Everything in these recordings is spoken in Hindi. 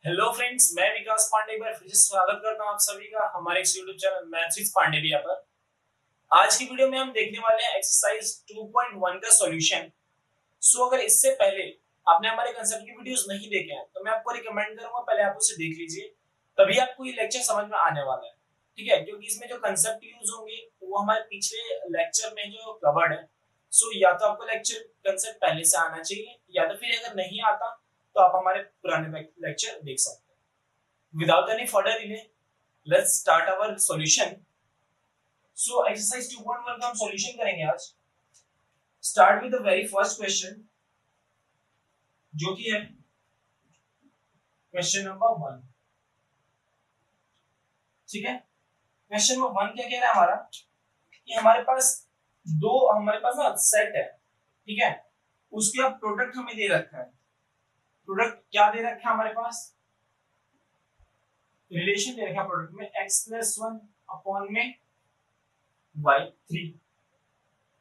हेलो फ्रेंड्स, मैं विकास पांडे एक बार फिर से स्वागत करता हूं आप सभी का हमारे इस YouTube channel maths with Pandey भैया पर। आज की वीडियो में हम देखने वाले हैं एक्सरसाइज 2.1 का सॉल्यूशन। अगर इससे पहले आपने हमारे कांसेप्ट की वीडियोस नहीं देखे हैं तो मैं आपको रिकमेंड करूंगा पहले आप उसे देख लीजिए, तभी आपको ये लेक्चर समझ में आने वाला है। ठीक है, क्योंकि इसमें जो कांसेप्ट यूज होंगे वो हमारे पिछले लेक्चर में जो कवर्ड है। या तो आपको लेक्चर कांसेप्ट पहले से आना चाहिए या तो फिर अगर नहीं आता तो आप हमारे पुराने लेक्चर देख सकते हैं। Without any further delay, let's start our solution. Exercise 2.1 का हम solution करेंगे आज। Start with the very first question, जो कि है question number 1। ठीक है, question number 1 क्या कह रहा है हमारा कि हमारे पास ना सेट है। ठीक है, उसके प्रोडक्ट हमें दे रखा है। प्रोडक्ट क्या दे रखा है हमारे पास? रिलेशन दे रखा है प्रोडक्ट में x+1 अपॉन में y3।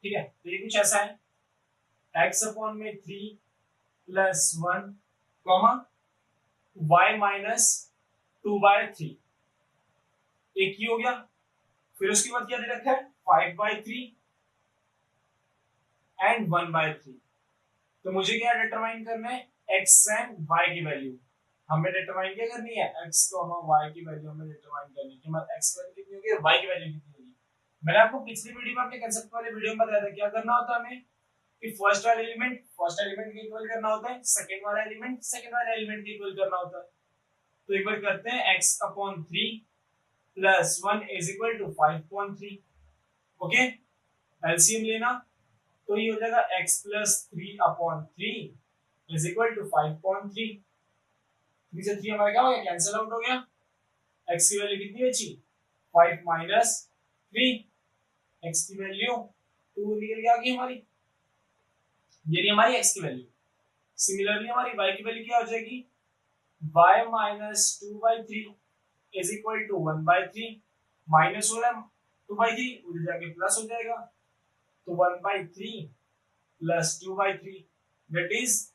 ठीक है, तो ये कुछ ऐसा है x अपॉन में 3 प्लस 1 कॉमा y माइनस 2/3। एक ही हो गया। फिर उसके बाद क्या दे रखा है 5/3 एंड 1/3। तो मुझे क्या डिटरमाइन करना है x एंड y की वैल्यू। हमें डिटरमाइन क्या करनी है x y की वैल्यू हमें डिटरमाइन करनी है कि मतलब x की वैल्यू कितनी होगी y की वैल्यू कितनी होगी। मैंने आपको पिछली वीडियो में अपने कांसेप्ट वाले वीडियो में बताया था क्या करना होता है हमें कि फर्स्ट वाला एलिमेंट के इक्वल करना होता है, सेकंड वाला एलिमेंट के इक्वल करना होता है। तो एक बार करते हैं x upon 3 plus 1 is equal to 5.3। Okay, LCM लेना तो ये हो जाएगा x plus 3 upon 3 is equal to 5.3। 3 से 3 हमारा क्या हो गया, कैंसिल आउट हो गया। x की वैल्यू कितनी बची 5 माइनस 3, x की वैल्यू 2 निकल के आ गई हमारी। ये रही हमारी x की वैल्यू। सिमिलरली हमारी y की वैल्यू क्या हो जाएगी y minus 2/3 is equal to 1/3। Minus हो रहा है 2/3 उधर जाके प्लस हो जाएगा, तो 1/3 प्लस 2/3 दैट इज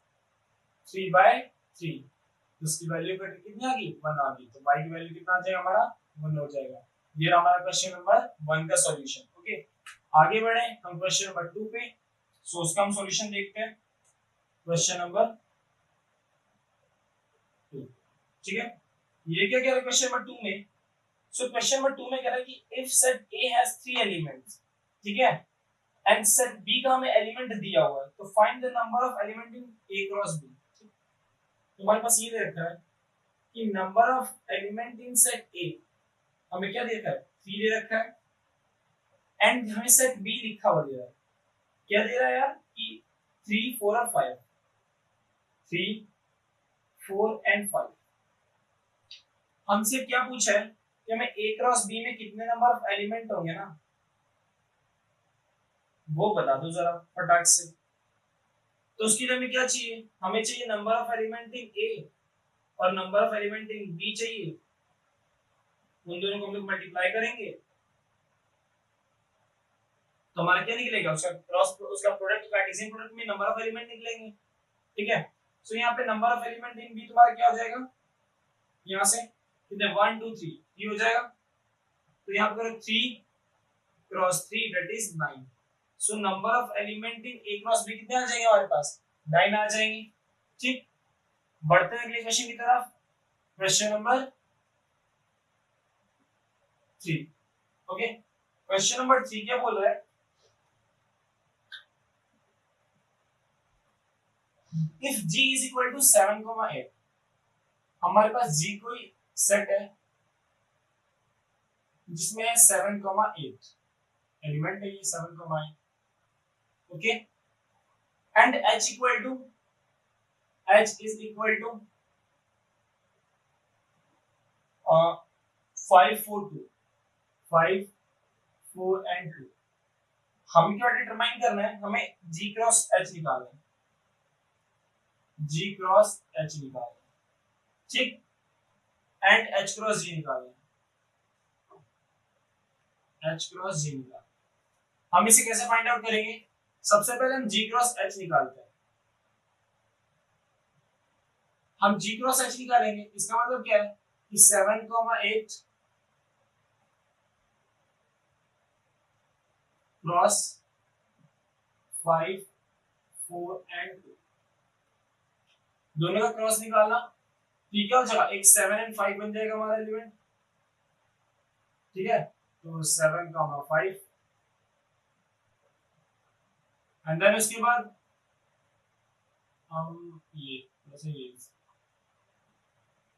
3/3। उसकी वैल्यू कितनी आ गई 1 आ गई। तो y की वैल्यू कितना आ जाएगा हमारा 1 हो जाएगा। ये हमारा क्वेश्चन नंबर 1 का सॉल्यूशन। ओके, आगे बढ़े हम क्वेश्चन नंबर 2 पे। उसका हम सॉल्यूशन देखते हैं क्वेश्चन नंबर 2। ठीक है, ये क्या कह रहा है क्वेश्चन नंबर 2 में? क्वेश्चन नंबर 2 में कह रहा है कि if set A has 3 elements, ठीक है, एंड सेट B का हमें एलिमेंट दिया हुआ है, तो find the number of element in A cross B। तो हमारे पास ये दे रखा है कि number of element in set A हमें क्या दे रखा है 3 दे रखा है, एंड हमें सेट B लिखा हुआ दे रहा है। क्या दे रहा है यार कि 3 4 और 5, 3 4 एंड 5। हमसे क्या पूछा है कि हमें A क्रॉस B में कितने नंबर ऑफ एलिमेंट होंगे ना, वो बता दो जरा फटाक से। तो उसके लिए हमें क्या चाहिए, हमें चाहिए number of element in A और number of element in B चाहिए। उन दोनों को हम लोग मल्टीप्लाई करेंगे तो हमारा क्या निकलेगा, उसका प्रोडक्ट, कार्टेशियन प्रोडक्ट में नंबर ऑफ एलिमेंट निकलेंगे। ठीक है, सो यहाँ पे number of element in B तुम्हारा क्या हो जाएगा, यहाँ से कितने 1 2 3 ये हो जाएगा। तो यहाँ पर 3 cross 3 that is 9। So number of element in A cross B कितने आ जाएंगे हमारे पास 9 आ जाएंगे। ठीक, बढ़ते हैं अगले क्वेश्चन की तरफ, question number 3। Okay, question number 3 क्या बोल रहा है, if G is equal to 7, 8, हमारे पास G कोई सेट है जिसमें 7, 8 एलिमेंट है, ये 7, 8। Okay, and H is equal to 5 4 2, 5 4 and 2। हम क्या डिटरमाइन करना है, हमें G क्रॉस H निकालना है, G क्रॉस H निकालना है। ठीक, एंड H क्रॉस G निकालना है, H क्रॉस G निकालना है। हम इसे कैसे फाइंड आउट करेंगे, सबसे पहले हम G क्रॉस H निकालते हैं। हम g क्रॉस h निकालेंगे। इसका मतलब क्या है कि 7,8 क्रॉस 5 4 एंड 2, दोनों का क्रॉस निकालना। ठीक है, हो जाएगा एक 7 एंड 5 बन जाएगा हमारा एलिमेंट। ठीक है, तो 7,5 एंड देन उसके बाद हम ये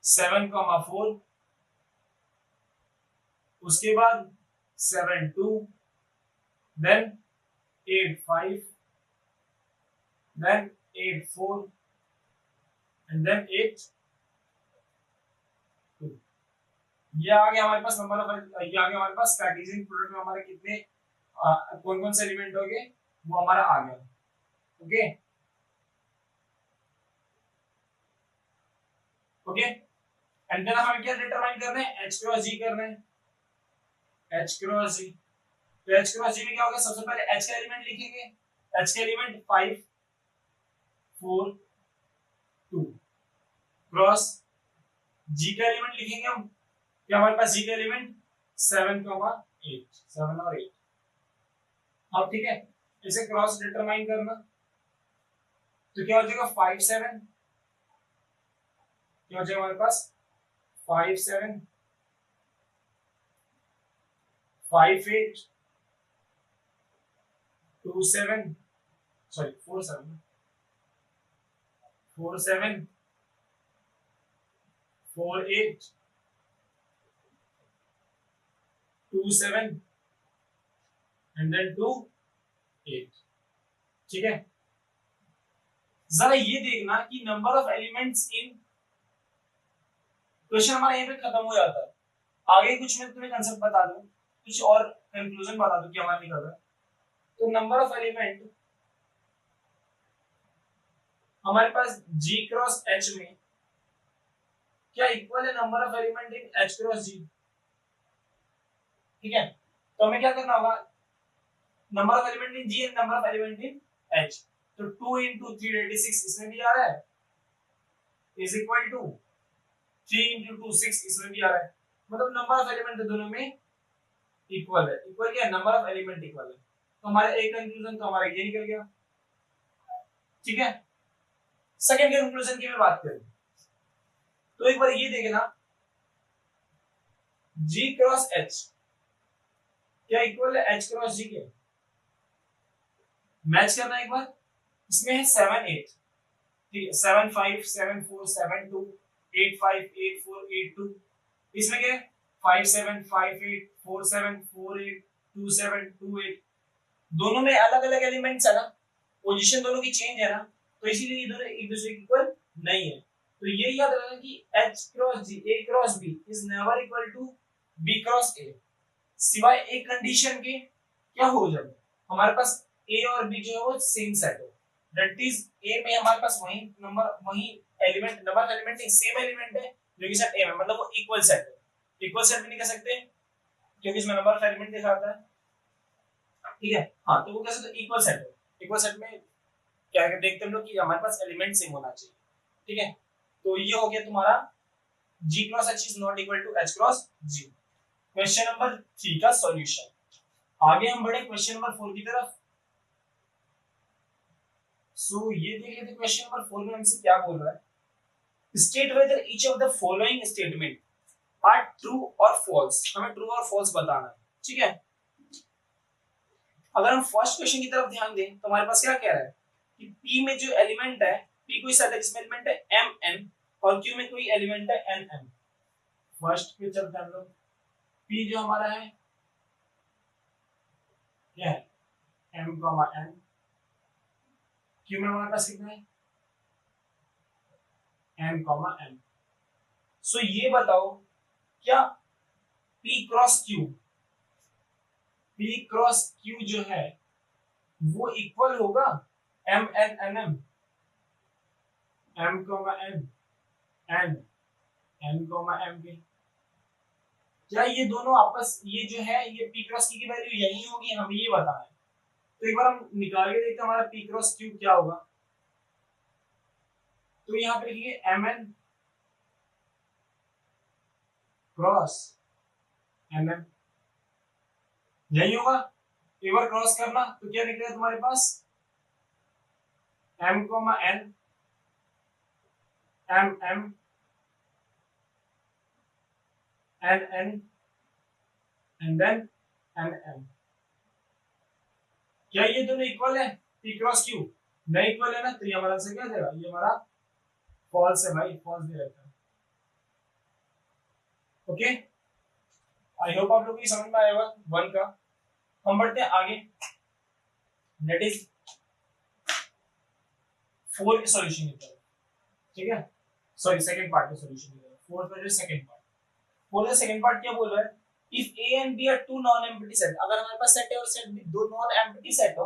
7,4, उसके बाद 7 2, देन 8 5, देन 8 4 एंड देन 8 2। ये आ गया हमारे पास नंबर ऑफ, ये आ गया हमारे पास कार्टेशियन प्रोडक्ट में हमारे कितने कौन कौन से एलिमेंट हो गए वो हमारा आ गया। ओके ओके, एंड देन हमें क्या डिटरमाइन करना है, h क्रॉस g करना है, h क्रॉस g। तो h क्रॉस g में क्या होगा, सबसे पहले h का एलिमेंट लिखेंगे, h का एलिमेंट 5 4 2 क्रॉस g का एलिमेंट लिखेंगे हम, क्या हमारे पास g का एलिमेंट 7 और 8। अब ठीक है, इसे क्रॉस डिटरमाइन करना, तो क्या हो जाएगा 5 7, क्या हो जाएगा हमारे पास 5 7 5 8 2 7, सॉरी 4 7 4 7 4 8 2 7 एंड देन 2 8। ठीक है, जरा ये देखना कि number of elements in, question हमारा यहीं पे खत्म हो जाता है। आगे कुछ मैं तुम्हें कंसेप्ट बता दूं, कुछ और कंक्लूजन बता दूं कि हमारा निकल रहा है। तो नंबर ऑफ एलिमेंट हमारे पास g क्रॉस h में क्या इक्वल है number of element in h cross g। ठीक है, तो हमें क्या करना होगा, number of element in g and number of element in h। तो 2 into 386 इसमें भी आ रहा है इज इक्वल टू 3 into 2 6 इसमें भी आ रहा है, मतलब नंबर ऑफ एलिमेंट दोनों में इक्वल है। इक्वल क्या है, नंबर ऑफ एलिमेंट इक्वल है। तो हमारे एक कंक्लूजन तो हमारा ये निकल गया। ठीक है, सेकंड कंक्लूजन की मैं बात करूं तो एक बार ये देखना, g क्रॉस h क्या इक्वल है h क्रॉस g के, मैच करना एक बार। इसमें है 7 8, ठीक है 7 5 7 4 7 2 8 5 8 4 8 2, इसमें क्या है 5 7 5 8 4 7 4 8 2 7 2 8, दोनों में अलग अलग एलिमेंट्स है ना, पोजीशन दोनों की चेंज है ना, तो इसीलिए ये दोनों एक दूसरे के इक्वल नहीं है। तो ये याद रखना कि h cross g a cross b is never equal to b cross a, सिवाय एक कंडीशन के, क्या हो जब हमारे पास a और b जो है वो सेम सेट हो, दैट इज a में हमारे पास वही नंबर वही element, number element same element है जो कि सेट a में, मतलब वो इक्वल सेट है। इक्वल सेट भी नहीं कह सकते क्योंकि इसमें नंबर ऑफ एलिमेंट दिखाता है। ठीक है, हाँ तो वो कैसे, तो इक्वल सेट है। इक्वल सेट में क्या देखते हम लोग कि हमारे पास एलिमेंट सेम होना चाहिए। ठीक है, तो ये हो गया तुम्हारा g cross h is not equal to h cross g। Question number 3 का सॉल्यूशन। आगे हम बढ़े क्वेश्चन नंबर 4 की तरफ। सो ये देख लेते क्वेश्चन नंबर 4 में हमसे क्या बोल रहा है, state whether each of the following statement are true और फॉल्स। हमें ट्रू और फॉल्स बताना है। ठीक है, अगर हम फर्स्ट क्वेश्चन की तरफ ध्यान दें तो हमारे पास क्या कह रहा है कि P में जो एलिमेंट है, P कोई सेट है जिसमें एलिमेंट है m n और Q में कोई एलिमेंट है n m। फर्स्ट पे चलते हैं हम लोग, P जो हमारा है क्या है m n, Q में हमारे पास कितना है m n। सो ये बताओ क्या P cross Q, P cross Q जो है वो इक्वल होगा m n n m, m n n n m के, क्या ये दोनों आपस, ये जो है ये P क्रॉस Q की वैल्यू यही होगी, हमें ये बताना है। तो एक बार हम निकाल के देखते हैं हमारा P क्रॉस Q क्या होगा। तो यहाँ पे लिखिए mn क्रॉस mm, यही होगा। एक बार क्रॉस करना तो क्या निकलेगा तुम्हारे पास m n m m n n and then m m। क्या ये दोनों इक्वल है p क्रॉस q? नहीं इक्वल है ना, तो ये हमारा आंसर क्या देगा, ये हमारा फॉल्स है भाई, फॉल्स दे रखा है। ओके, आई होप आप लोगों को समझ में आया होगा वन का। हम बढ़ते हैं आगे, दैट इज 4 के सॉल्यूशन की तरफ। ठीक है, सॉरी सेकंड पार्ट के सॉल्यूशन की तरफ। 4 का जो सेकंड पार्ट, 4 का सेकंड पार्ट क्या बोल रहा है, if a and b are two non empty set, अगर हमारे पास सेट है और सेट b दो नॉन एम्प्टी सेट हो,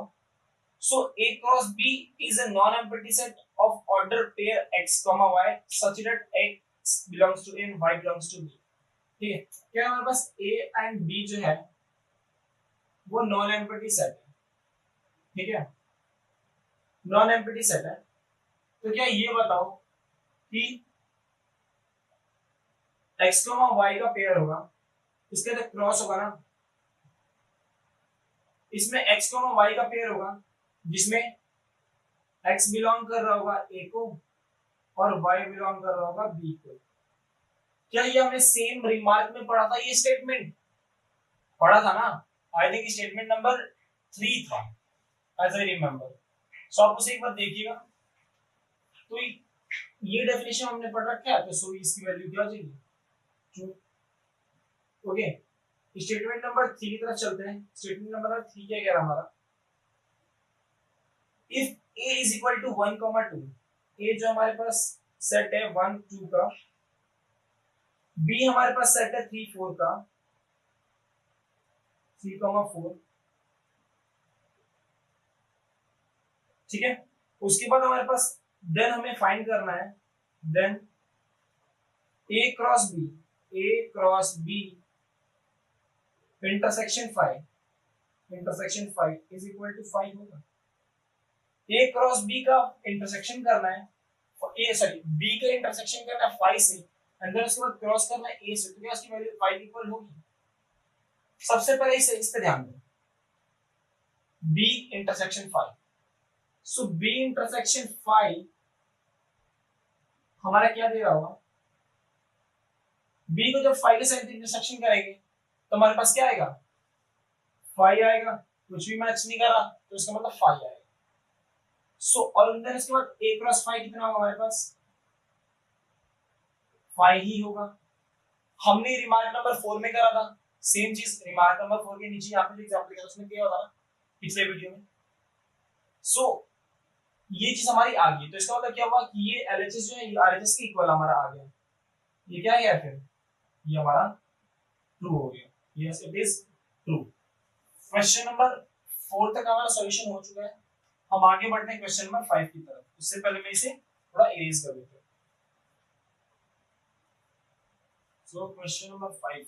so a cross b is a non empty set of order pair x y such that x belongs to a and y belongs to b। ठीक है, क्या हमारे पास a and b जो है वो नॉन एम्प्टी सेट है। ठीक है, नॉन एम्प्टी सेट है, तो क्या ये बताओ कि x y का पेयर होगा, इसके अंदर क्रॉस होगा ना, इसमें x y का पेयर होगा जिसमें x बिलोंग कर रहा होगा a को और y बिलोंग कर रहा होगा b को। क्या ये हमने सेम रिमार्क में पढ़ा था, ये स्टेटमेंट पढ़ा था ना, आई थिंक स्टेटमेंट नंबर 3 था एज आई रिमेंबर। सो आप उसे एक बार देखिएगा। तो ये डेफिनेशन हमने पढ़ रखा है, तो सो इसकी वैल्यू क्या हो जाएगी, ट्रू। ओके, स्टेटमेंट नंबर 3 की तरफ चलते हैं। स्टेटमेंट नंबर 3 क्या कह रहा हमारा, if a is equal to 1, 2, a जो हमारे पास सेट है 1 2 का, b हमारे पास सेट है 3 4 का, 3, 4। ठीक है, उसके बाद हमारे पास देन हमें फाइंड करना है, then a cross b intersection 5 is equal to 5 होगा। a क्रॉस b का इंटरसेक्शन करना है, b का इंटरसेक्शन करना है 5 से, एंड देन उसके बाद क्रॉस करना है a से, तो क्या उसकी वैल्यू 5 इक्वल होगी। सबसे पहले इस पे ध्यान दें, b इंटरसेक्शन 5, सो b इंटरसेक्शन 5 हमारा क्या दे रहा होगा, b को जब 5 के साथ इंटरसेक्शन करेंगे तो हमारे पास क्या आएगा, 5 आएगा। कुछ भी मैच नहीं कर रहा तो इसका मतलब 5 आएगा। सो और देन इसके बाद a क्रॉस 5 कितना होगा हमारे पास, 5 ही होगा। हमने रिमार्क नंबर 4 में करा था सेम चीज, रिमार्क नंबर 4 के नीचे यहाँ पे एग्जांपल किया उसमें क्या होता था पिछले वीडियो में। सो ये चीज हमारी आ गई, तो इसका मतलब क्या हुआ कि ये LHS जो है ये RHS के इक्वल हमारा आ गया। ये क्या है फिर, ये हमारा ट्रू हो गया। Yes it is true. Question number 4 तक हमारा सॉल्यूशन हो चुका है। हम आगे बढ़ते हैं क्वेश्चन नंबर 5 की तरफ। उससे पहले मैं इसे थोड़ा इरेज कर देता हूं। सो क्वेश्चन नंबर 5,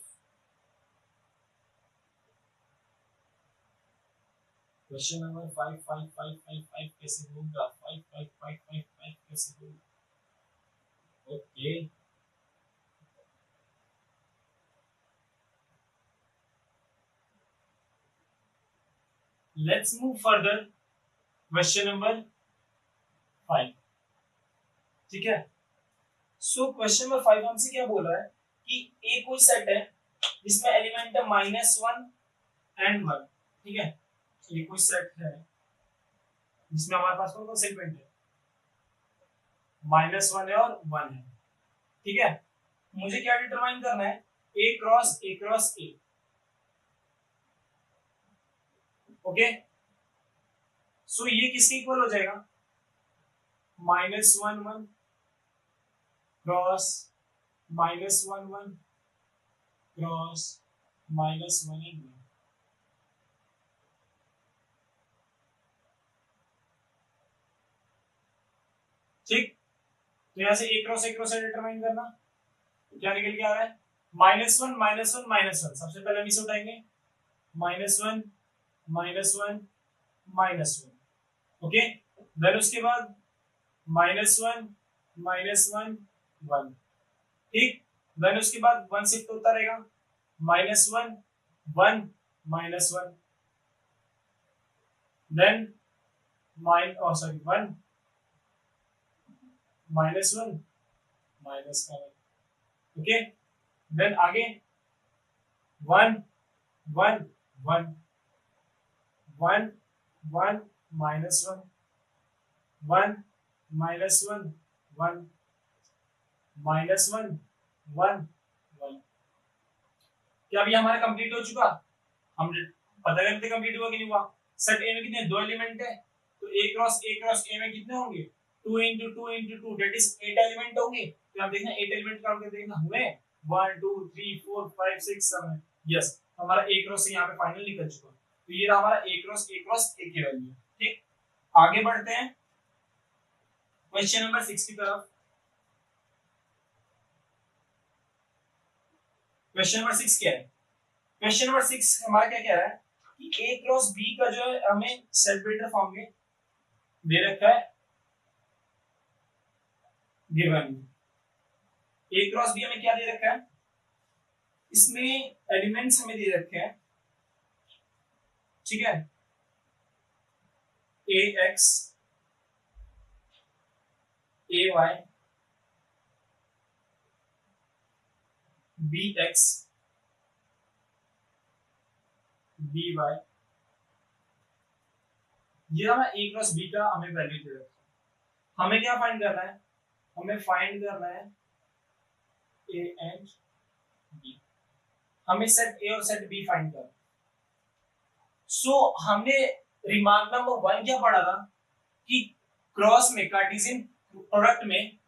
क्वेश्चन नंबर 5 5 5 5 5 कैसे होगा, 5 5 5 5 5 कैसे होगा। Okay, let's move further. Question number 5, ठीक है। सो क्वेश्चन नंबर 5 हमसे क्या बोल रहा है कि एक कोई सेट है जिसमें एलिमेंट है -1 एंड 1। ठीक है, ये कोई सेट है जिसमें हमारे पास कौन कौन से एलिमेंट है, -1 है और 1 है। ठीक है, मुझे क्या डिटरमाइन करना है, a क्रॉस a। ओके, सो ये किसके इक्वल हो जाएगा, -1 1 क्रॉस -1 1 क्रॉस -1 1। ठीक, तो यहां से a क्रॉस डिटरमाइन करना, क्या निकल के आ रहा है, -1 -1 -1। सबसे पहले हम इसे उठाएंगे, -1 -1 -1। ओके, देन उसके बाद -1 -1 1, ठीक। देन उसके बाद 1 शिफ्ट होता रहेगा, -1 1 -1, देन सॉरी 1 -1 -1, ओके। देन आगे 1 1 1 1 1 -1 1 -1 1 -1 1 1। क्या अभी हमारा कंप्लीट हो चुका? हम पता करते कंप्लीट हुआ कि नहीं हुआ। सेट ए में कितने दो एलिमेंट है, तो ए क्रॉस ए में कितने होंगे 2 into 2 into 2 that is 8 element होंगे। तो आप देखना 8 एलिमेंट काउंट करके देखना हुए 1 2 3 4 5 6 7। यस, हमारा ए क्रॉस यहाँ पे फाइनल निकल चुका। तो ये रहा हमारा ए क्रॉस ए की वैल्यू, ठीक। आगे बढ़ते हैं क्वेश्चन नंबर 6 की तरफ। क्वेश्चन नंबर 6 क्या है? क्वेश्चन नंबर 6 हमारा क्या कह रहा है कि ए क्रॉस बी का जो है हमें सेट बिल्डर फॉर्म में दे रखा है, गिवन ए क्रॉस बी हमें क्या दे रखा है, इसमें एलिमेंट्स हमें दे रखे हैं, ठीक है। A X A Y B X B Y, ये हमारा ए क्रॉस बी का हमें वैल्यू दे रखा है। हमें क्या फाइंड करना है? हमें फाइंड करना है ए एंड बी। हमें सेट ए और सेट बी फाइंड करना है। सो हमने रिमार्क नंबर 1 क्या पढ़ा था कि क्रॉस में कार्टेशियन प्रोडक्ट में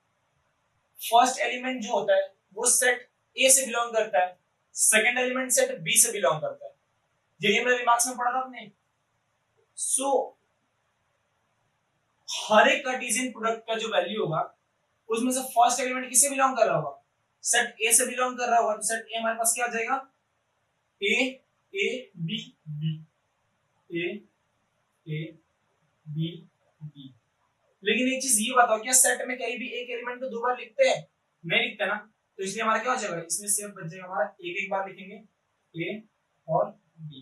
फर्स्ट एलिमेंट जो होता है वो सेट ए से बिलोंग करता है, सेकंड एलिमेंट सेट बी से बिलोंग करता है। यही हमने रिमार्क्स में पढ़ा था आपने। सो हर एक कार्टेशियन प्रोडक्ट का जो वैल्यू होगा उसमें से फर्स्ट एलिमेंट किससे बिलोंग कर रहा होगा? सेट ए से बिलोंग कर रहा होगा। तो सेट ए हमारे पास क्या आ जाएगा? A A B B A A B B. लेकिन एक चीज ये बताओ, क्या सेट में कहीं भी एक एलिमेंट को दो बार लिखते हैं? नहीं लिखते ना। तो इसलिए हमारा क्या हो जाएगा, इसमें सिर्फ बच जाएगा हमारा एक एक बार लिखेंगे ए और बी।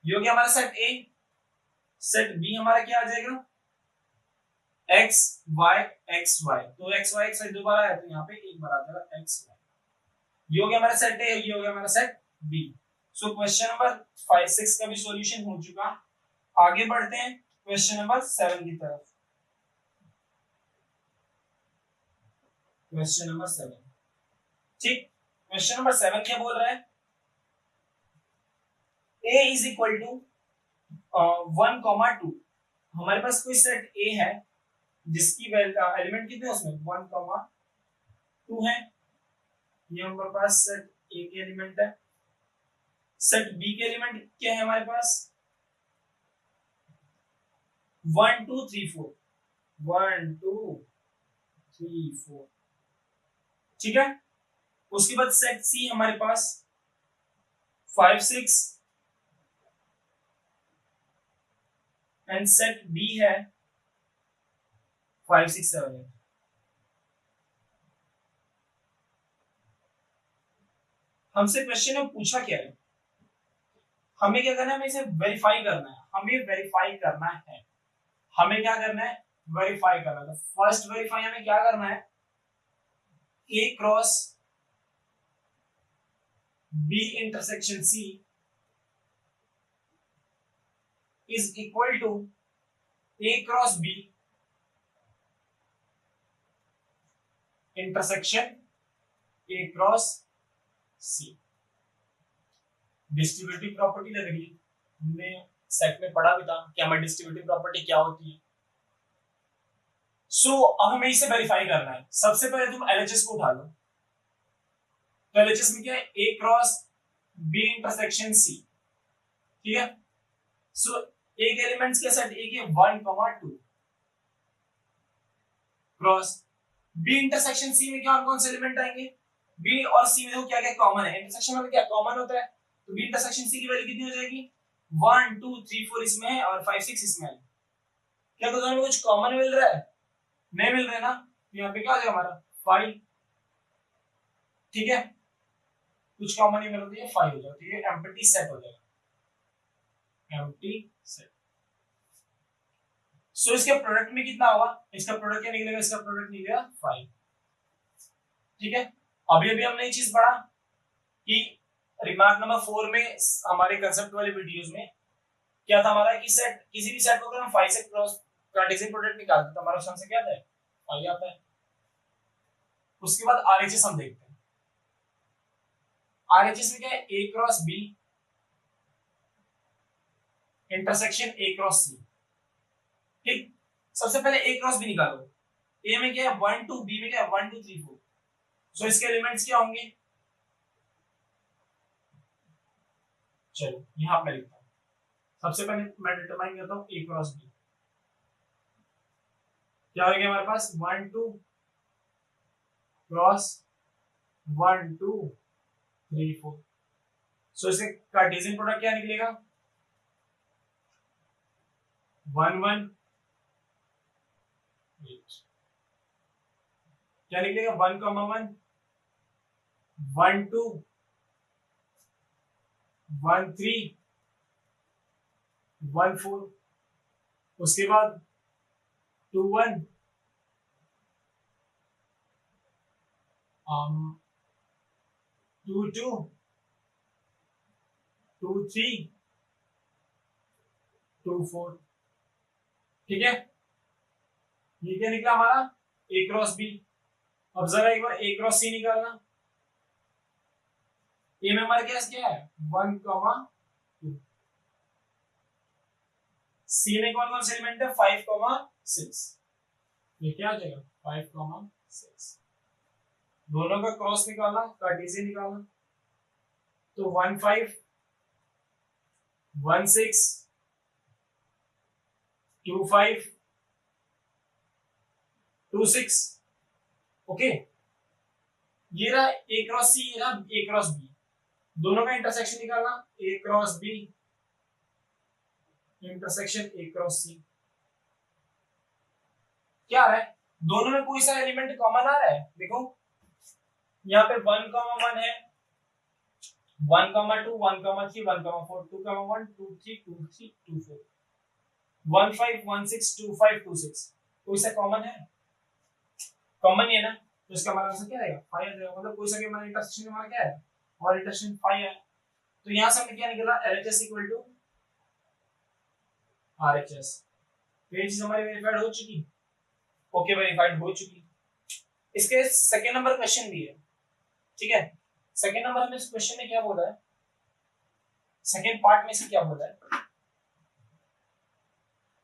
ये हो गया हमारा सेट ए। सेट बी हमारा क्या आ जाएगा? X y x y. तो एक्स वाई दो बार आया तो यहाँ पे एक बार आ जाएगा एक्स वाई। ये हो गया हमारा सेट ए, ये हो गया हमारा set B. So question number 5 6 का भी सॉल्यूशन हो चुका। आगे बढ़ते हैं क्वेश्चन नंबर 7 की तरफ। क्वेश्चन नंबर 7, ठीक। क्वेश्चन नंबर 7 क्या बोल रहा है? a is equal to 1, 2। हमारे पास कोई सेट a है जिसकी एलिमेंट कितने हैं उसमें 1, 2 है। ये हमारे पास सेट a के एलिमेंट है। सेट b के एलिमेंट क्या है हमारे पास? 1 2 3 4 1 2 3 4, ठीक है। उसके बाद सेट सी हमारे पास 5 6 एंड सेट बी है 5 6 7 8। हमसे क्वेश्चन में पूछा क्या है? हमें क्या करना है? हमें इसे वेरीफाई करना है। हमें वेरीफाई करना है। हमें क्या करना है? वेरीफाई करना है। तो फर्स्ट वेरीफाई हमें क्या करना है? A cross B intersection C is equal to A cross B intersection A cross C. Distributive property लग रही है, हमने सेट में पढ़ा भी था कि हमें डिस्ट्रीब्यूटिव प्रॉपर्टी क्या होती है। सो अब हमें इसे वेरीफाई करना है। सबसे पहले तुम एलएचएस को उठा लो। तो एलएचएस में क्या है? ए क्रॉस बी इंटरसेक्शन सी, ठीक है। सो एक एलिमेंट्स के सेट ए के 1, 2 क्रॉस बी इंटरसेक्शन सी में क्या कौन से एलिमेंट आएंगे? बी और सी में देखो क्या क्या कॉमन है। इंटरसेक्शन में क्या कॉमन होता है? तो बी इंटरसेक्शन सी की वैल्यू कितनी हो जाएगी? 1 2 3 4 इसमें है और 5 6 इसमें है। क्या दोनों में कुछ कॉमन मिल रहा है? नहीं मिल रहा है ना। तो यहाँ पे क्या हो जाएगा हमारा 5, ठीक है, कुछ कॉमन नहीं मिला तो ये 5 हो जाएगा, तो ये एम्प्टी सेट हो जाएगा, एम्प्टी सेट। सो इसके प्रोडक्ट में कितना होगा, इसका प्रोडक्ट क्या निकलेगा, इसका प्रोडक्ट निकलेगा 5, ठीक है। अभी अभी हमने ये चीज पढ़ा कि रिमार्क नंबर 4 में हमारे कंसेप्ट वाले वीडियोस में क्या था हमारा कि सेट, किसी भी सेट को अगर हम 5 से क्रॉस कार्टेशियन प्रोडक्ट निकालते तो हमारा आंसर क्या आता है, 5 आता है। उसके बाद आरएचएस हम देखते हैं। आरएचएस में क्या है, A cross B intersection A cross C, ठीक। सबसे पहले ए क्रॉस बी निकालो, ए में क्या है 1 2, बी में क्या है 1 2 3 4, सो इसके एलिमेंट्स क्या होंगे, चलो यहां पे लिखता हूं। सबसे पहले मैं डिटरमाइन करता हूं ए क्रॉस बी, क्या हो गया हमारे पास 1 2 क्रॉस 1 2 3 4, सो इससे कार्टेशियन प्रोडक्ट क्या निकलेगा 1 1 8, क्या निकलेगा 1 1 1 2 1 3 1 4, उसके बाद 2 1 2 2 2 3 2 4, ठीक है। ये क्या निकला हमारा ए क्रॉस बी। अब जरा एक बार ए क्रॉस सी निकालना, ए में हमारे पास क्या है 1 2, सी में कौन कौन से एलिमेंट है 5 6, ये क्या आ जाएगा 5 6, दोनों का क्रॉस निकालना, कार्टेशियन निकालना, तो 1 5 1 6 2 5 2 6, ओके। ये रहा ए क्रॉस सी, ये रहा ए क्रॉस बी, दोनों का इंटरसेक्शन निकालना, A cross B intersection A cross C, क्या आ रहा है, दोनों में कोई सा एलिमेंट कॉमन आ रहा है, देखो यहाँ पे 1 1 है, 1 2 1 3 1 4 2 1 2 3 2 3 2 4, 1 5 1 6 2 5 2 6, कोई सा कॉमन है, कॉमन ही है ना, तो इसका मतलब आंसर क्या आएगा 5 आ जाएगा, मतलब कोई सा के हमारा इंटरसेक्शन हमारा क्या है, और इंटरसेक्शन 5 है। तो यहां से हमने क्या निकला LHS इक्वल टू RHS, तो ये चीज हमारी वेरीफाइड हो चुकी, ओके वेरीफाइड हो चुकी। इसके सेकंड नंबर क्वेश्चन भी है, ठीक है। सेकंड नंबर में इस क्वेश्चन में क्या बोला है, सेकंड पार्ट में से क्या बोला है,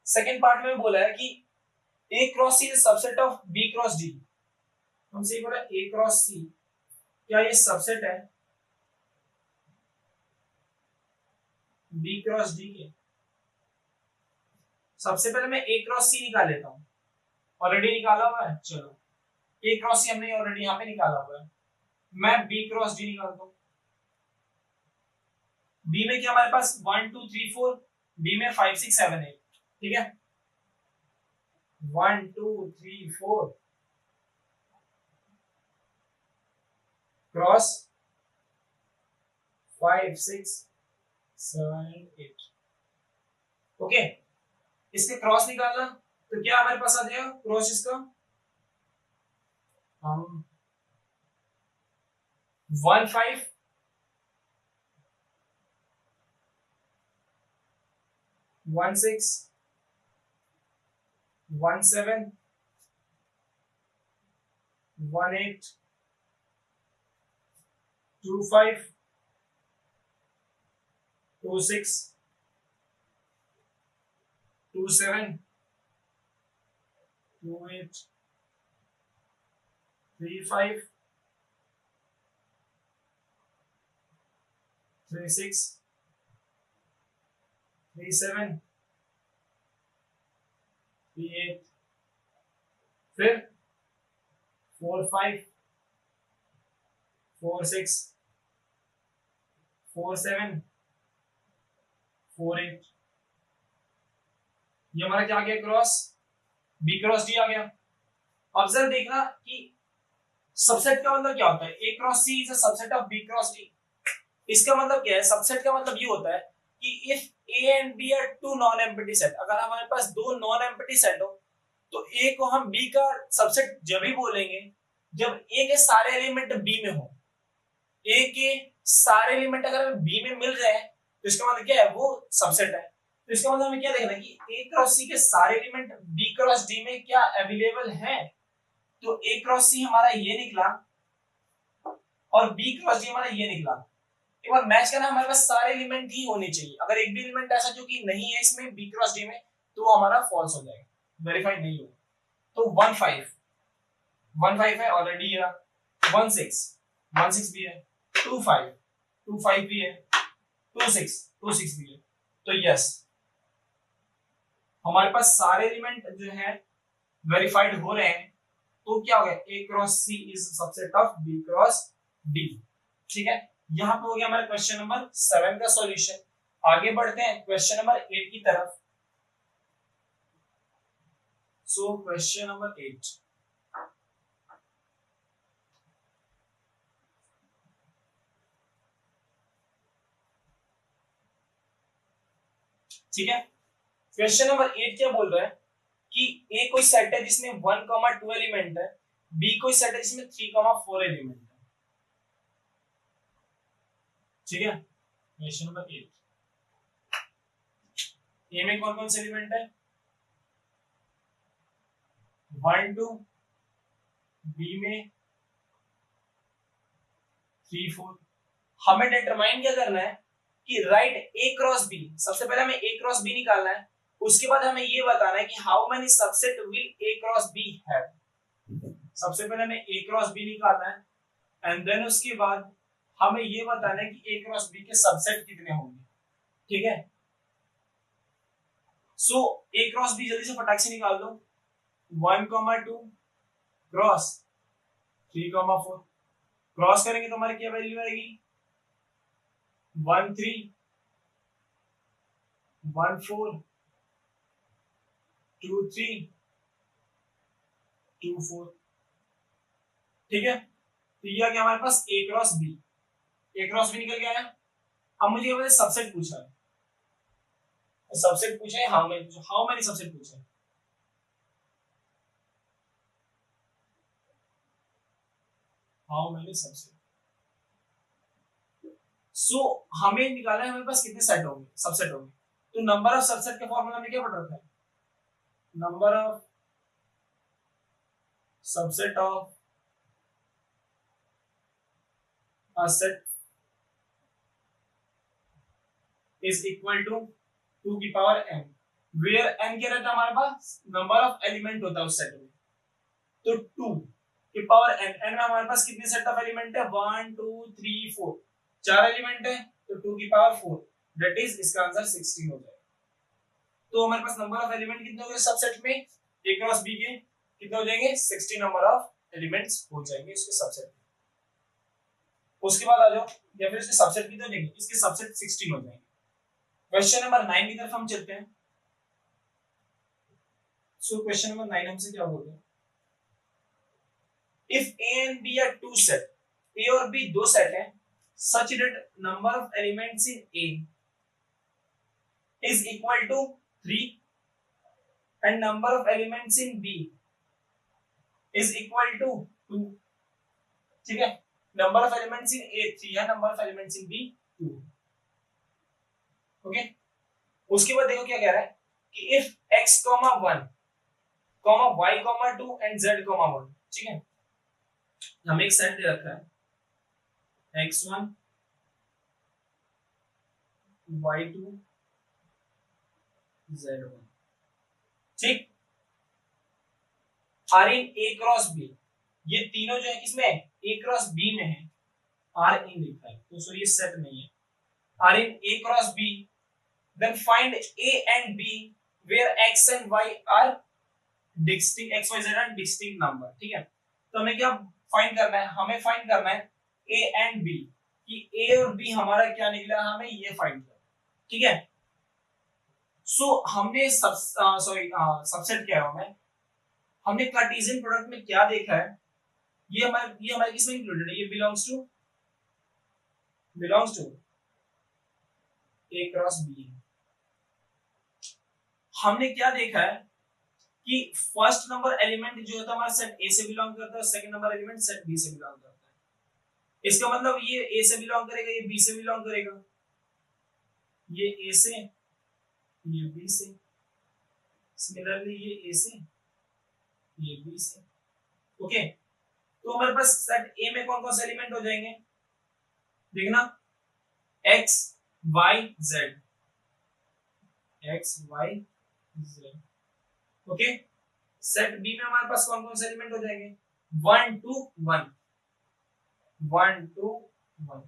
सेकंड पार्ट में बोला है कि A cross C is subset of B cross D, हमसे ये बोला A क्रॉस C क्या ये सबसेट है B क्रॉस D के। सबसे पहले मैं A क्रॉस C निकाल लेता हूं, ऑलरेडी निकाला हुआ है, चलो A क्रॉस C हमने ऑलरेडी यहाँ पे निकाला हुआ है, मैं B क्रॉस D निकालता हूं। B में क्या हमारे पास 1 2 3 4, B में 5 6 7 8, ठीक है 1 2 3 4 क्रॉस 5 6 7 8, ओके। इसके क्रॉस निकालना तो क्या हमारे पास आ जाएगा क्रॉस इसका, हम 1 5 1 6 1 7 1 8 2 5 2 6 2 7 2 8 3 5 3 6 3 7 3 8, फिर 4 5 4 6 4 7 4 8, ये हमारा क्या आ गया क्रॉस B क्रॉस D आ गया। ऑब्जर्व देखना कि सबसेट का मतलब क्या होता है, A cross C is a subset of B cross D. इसका मतलब क्या है, सबसेट का मतलब ये होता है कि if A and B are two non empty set, अगर हमारे पास दो नॉन एम्प्टी सेट हो तो ए को हम बी का सबसेट जब भी बोलेंगे जब ए के सारे एलिमेंट बी में हो। ए के सारे एलिमेंट अगर बी में मिल रहे हैं तो इसका मतलब क्या है, वो सबसेट है। तो इसका मतलब हमें क्या देखना है कि ए क्रॉस सी के सारे एलिमेंट बी क्रॉस डी में क्या अवेलेबल है। तो ए क्रॉस सी हमारा ये निकला और बी क्रॉस डी हमारा ये निकला। एक बार मैच करना, हमारे पास सारे एलिमेंट ही होने चाहिए। अगर एक भी एलिमेंट ऐसा जो कि नहीं है इसमें बी क्रॉस डी में तो वो हमारा फॉल्स हो जाएगा, वेरीफाई नहीं होगा। तो 1 5 है ऑलरेडी, है 1 6 भी है, 2 5 भी है, 2 6 भी है। तो यस, हमारे पास सारे एलिमेंट जो है वेरीफाइड हो रहे हैं। तो क्या हो गया, A cross C is subset of B cross D. ठीक है, यहां पे हो गया हमारा क्वेश्चन नंबर 7 का सॉल्यूशन। आगे बढ़ते हैं क्वेश्चन नंबर 8 की तरफ। सो क्वेश्चन नंबर 8, ठीक है। क्वेश्चन नंबर 8 क्या बोल रहा है कि ए कोई सेट है जिसमें 1, 2 एलिमेंट है, बी कोई सेट है जिसमें 3, 4 एलिमेंट है। ठीक है, क्वेश्चन नंबर 8, ए में कौन कौन से एलिमेंट है, 1 2, बी में 3 4। हमें डिटरमाइन क्या करना है कि राइट ए क्रॉस बी, सबसे पहले हमें ए क्रॉस बी निकालना है। उसके बाद हमें ये बताना है कि how many subset will A cross B have. सबसे पहले हमें ए क्रॉस बी निकालना है एंड देन उसके बाद हमें ये बताना है कि ए क्रॉस बी के सबसेट कितने होंगे। ठीक है, सो ए क्रॉस बी जल्दी से फटाक से निकाल दो। 1, 2 क्रॉस 3, 4 क्रॉस करेंगे तो हमारी क्या वैल्यू आएगी, 1 3 1 4 2 3 2 4। ठीक है, तो ये आ गया हमारे पास ए क्रॉस बी। ए क्रॉस बी निकल गया है। अब मुझे ये सबसेट पूछा है, सबसेट पूछा है, हाउ मेनी सबसेट पूछा है। हाउ मेनी सबसेट, सो हमें निकालना है हमारे पास कितने सेट होंगे, सबसेट होंगे। तो नंबर ऑफ सबसेट के फॉर्मूला में क्या पढ़ रखा है, number of subset of a set is equal to 2 की पावर n, where n क्या रहता है हमारे पास, नंबर ऑफ एलिमेंट होता है उस सेट में। तो 2 की पावर n, n में हमारे पास कितने सेट ऑफ एलिमेंट है, 1 2 3 4, 4 एलिमेंट है तो 2 की पावर 4, दैट इज इसका आंसर 16 हो जाएगा। तो हमारे पास नंबर ऑफ एलिमेंट कितने हो गए सबसेट में, a क्रॉस b के कितने हो जाएंगे, 16 नंबर ऑफ एलिमेंट्स हो जाएंगे इसके सबसेट में। उसके बाद आ जाओ, या फिर इसके सबसेट कितने हो जाएंगे, इसके सबसेट 16 हो जाएंगे। क्वेश्चन नंबर 9 की तरफ हम चलते हैं। सो क्वेश्चन नंबर 9 हमसे क्या बोल रहे हैं, if A and B are two set, A और बी दो सेट है, such that number of elements in A is equal to 3 and number of elements in B is equal to 2। ठीक है, number of elements in A 3 है, number of elements in B 2। Okay, उसके बाद देखो क्या कह रहा है कि if x, 1, y, 2 and z, 1। ठीक है, हमें एक सेट दे रखा है x1 y2 z1। ठीक, are in A cross B, ये तीनों जो है किसमें, ए क्रॉस बी में है, आर इन लिखा है तो सॉरी ये सेट नहीं है, are in A cross B, then find a and b where x and y are distinct, x y z are distinct number। ठीक है, तो हमें क्या फाइंड करना है, हमें फाइंड करना है a and b, कि a और b हमारा क्या निकला, हमें ये फाइंड करना है। ठीक है, सो हमने सबसेट क्या है, हमने कार्टेशियन प्रोडक्ट में क्या देखा है, ये हमारे किसमें इंक्लूडेड है, ये belongs to A cross B. हमने क्या देखा है कि फर्स्ट नंबर एलिमेंट जो होता है हमारा सेट ए से बिलोंग करता है, second number element set B से बिलोंग करता है। इसका मतलब ये ए से बिलोंग करेगा, ये बी से बिलोंग करेगा, ये ए से, ये बी से, सिमिलरली ये ए से, ये बी से। ओके, तो हमारे पास सेट ए में कौन कौन से एलिमेंट हो जाएंगे, देखना x y z, x y z। Okay, set B में हमारे पास कौन कौन से एलिमेंट हो जाएंगे, 1 2 1, 1 2 1।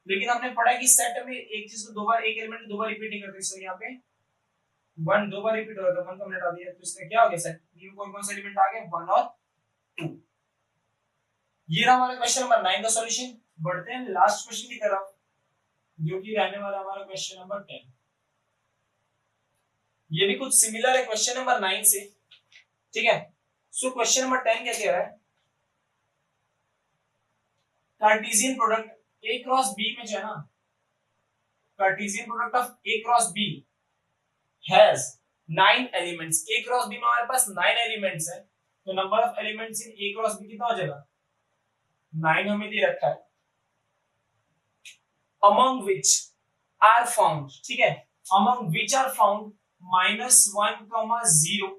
लेकिन हमने पढ़ा कि सेट में एक चीज को दो बार, एक एलिमेंट दो बार रिपीट नहीं करते, सो यहाँ पे 1 दो बार रिपीट हो रहा था, 1 को हमने हटा दिया, तो इसका क्या हो गया, सेट बी में कौन कौन से एलिमेंट आ गए, 1 और 2। ये रहा हमारा क्वेश्चन नंबर 9 का सॉल्यूशन। बढ़ते हैं लास्ट क्वेश्चन की तरफ, जो कि रहने वाला हमारा क्वेश्चन नंबर 10। ये भी कुछ सिमिलर है क्वेश्चन नंबर 9 से, ठीक है। सो क्वेश्चन नंबर 10 क्या कह रहा है, Cartesian product A cross B में जो है ना, Cartesian product of A cross B has 9 elements. A cross B में हमारे पास 9 एलिमेंट्स है, तो number of elements in A cross B कितना हो जाएगा, 9 हमें दे रखा है। among which are found, ठीक है, among which are found -1, 0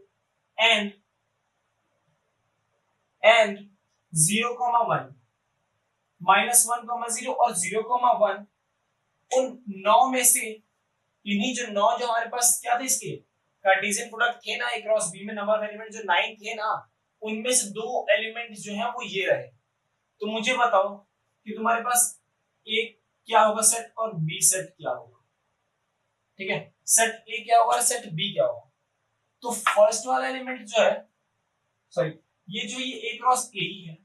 and 0, 1, -1, 0 और 0, 1 उन 9 में से, इन्हीं जो 9 जो हमारे पास क्या थे, इसके कार्टेशियन प्रोडक्ट थे ना ए क्रॉस बी में, नंबर ऑफ एलिमेंट जो 9 थे ना, उनमें से 2 एलिमेंट जो है वो ये रहे। तो मुझे बताओ कि तुम्हारे पास एक क्या होगा सेट, और बी सेट क्या होगा, ठीक है। सेट ए क्या होगा, सेट बी क्या होगा। तो फर्स्ट वाला एलिमेंट जो है, सॉरी, ये जो ये ए क्रॉस ए ही है,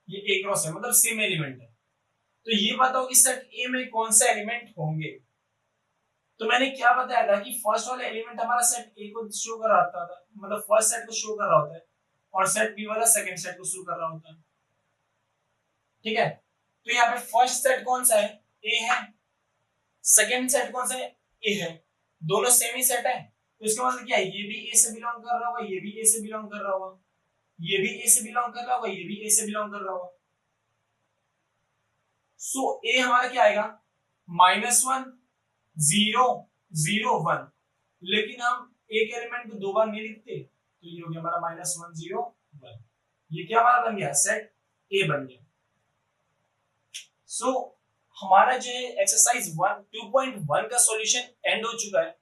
ये ए क्रॉस है, मतलब सेम एलिमेंट है। तो ये बताओ कि सेट ए में कौन से एलिमेंट होंगे। तो मैंने क्या बताया था कि फर्स्ट वाला एलिमेंट हमारा सेट ए को शो कर रहा था, मतलब फर्स्ट सेट को शो कर रहा होता है, और सेट बी वाला सेकंड सेट को शो कर रहा होता है, ठीक है। तो यहाँ पे फर्स्ट सेट कौन सा है, ए है, सेकंड सेट कौन सा है, ए है, दोनों सेम ही सेट है। तो इसका मतलब क्या है, ये भी ए से बिलोंग कर रहा होगा, ये भी ए से बिलोंग कर रहा होगा, ये भी ए से बिलोंग कर रहा होगा, ये भी ए से बिलोंग कर रहा होगा। सो ए हमारा क्या आएगा, -1 0 0 1। लेकिन हम एक एलिमेंट को दो बार नहीं लिखते, तो ये हो गया हमारा -1 0 1। ये क्या हमारा बन गया, सेट ए बन गया। सो हमारा जो एक्सरसाइज 2.1 का सॉल्यूशन एंड हो चुका है।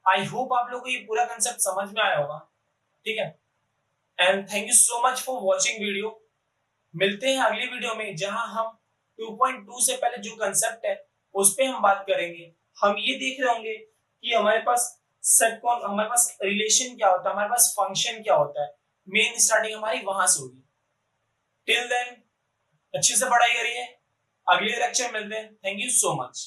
आई होप आप लोगों को ये पूरा कंसेप्ट समझ में आया होगा, ठीक है। And thank you so much for watching video. मिलते हैं अगली वीडियो में, जहां हम 2.2 से पहले जो कंसेप्ट है उस पे हम बात करेंगे। हम ये देख रहे होंगे कि हमारे पास सेट कौन, हमारे पास रिलेशन क्या होता है, हमारे पास फंक्शन क्या होता है। मेन स्टार्टिंग हमारी वहां से होगी। टिल देन अच्छे से पढ़ाई करिए, अगले लेक्चर मिलते हैं। Thank you so much.